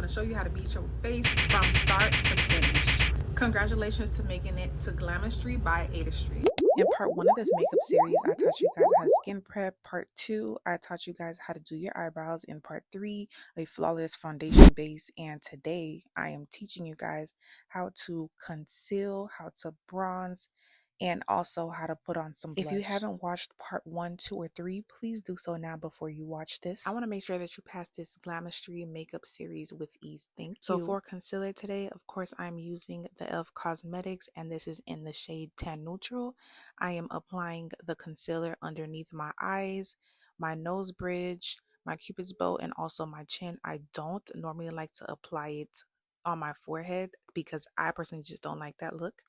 to show you how to beat your face from start to finish. Congratulations to making it to Glamour Street by Ada Street. In part 1 of this makeup series, I taught you guys how to skin prep. Part 2, I taught you guys how to do your eyebrows. In part 3, a flawless foundation base. And today, I am teaching you guys how to conceal, how to bronze, and also how to put on some blush. If you haven't watched part 1, 2, or 3, please do so now before you watch this. I want to make sure that you pass this Glamour Street makeup series with ease. Thank you. So for concealer today, of course, I'm using the e.l.f. Cosmetics, and this is in the shade Tan Neutral. I am applying the concealer underneath my eyes, my nose bridge, my cupid's bow, and also my chin. I don't normally like to apply it on my forehead because I personally just don't like that look.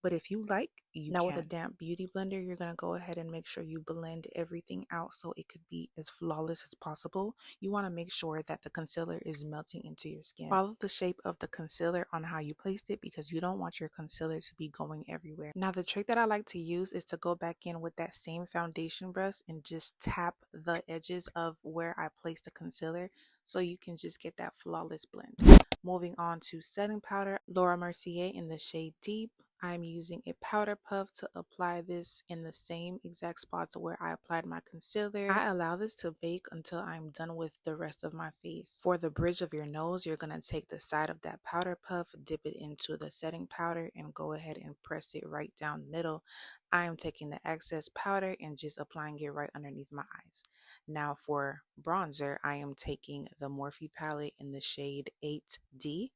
But if you like, you can. Now with a damp beauty blender, you're going to go ahead and make sure you blend everything out so it could be as flawless as possible. You want to make sure that the concealer is melting into your skin. Follow the shape of the concealer on how you placed it because you don't want your concealer to be going everywhere. Now the trick that I like to use is to go back in with that same foundation brush and just tap the edges of where I placed the concealer so you can just get that flawless blend. Moving on to setting powder, Laura Mercier in the shade Deep. I'm using a powder puff to apply this in the same exact spots where I applied my concealer. I allow this to bake until I'm done with the rest of my face. For the bridge of your nose, you're going to take the side of that powder puff, dip it into the setting powder, and go ahead and press it right down the middle. I am taking the excess powder and just applying it right underneath my eyes. Now for bronzer, I am taking the Morphe palette in the shade 8D.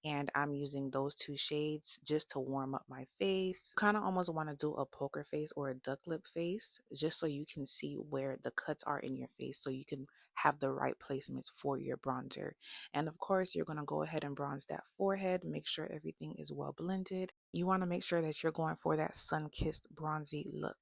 And I'm using those two shades just to warm up my face. Kind of almost want to do a poker face or a duck lip face just so you can see where the cuts are in your face so you can have the right placements for your bronzer. And of course, you're going to go ahead and bronze that forehead. Make sure everything is well blended. You want to make sure that you're going for that sun-kissed bronzy look.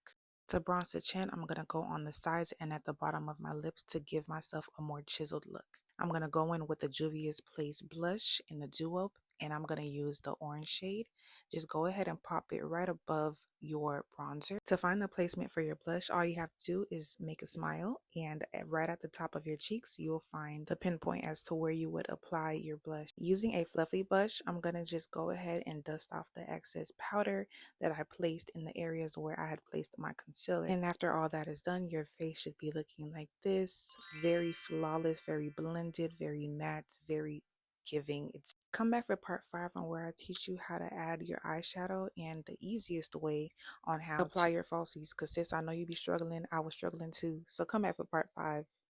To bronze the chin, I'm going to go on the sides and at the bottom of my lips to give myself a more chiseled look. I'm going to go in with the Juvia's Place blush in the Duo, and I'm going to use the orange shade. Just go ahead and pop it right above your bronzer. To find the placement for your blush, all you have to do is make a smile, and right at the top of your cheeks, you'll find the pinpoint as to where you would apply your blush. Using a fluffy brush, I'm going to just go ahead and dust off the excess powder that I placed in the areas where I had placed my concealer. And after all that is done, your face should be looking like this. Very flawless, very blended, very matte, very giving. It's come back for part 5 on where I teach you how to add your eyeshadow and the easiest way on how to apply your falsies, because sis, I know you be struggling. I was struggling too. So come back for part 5.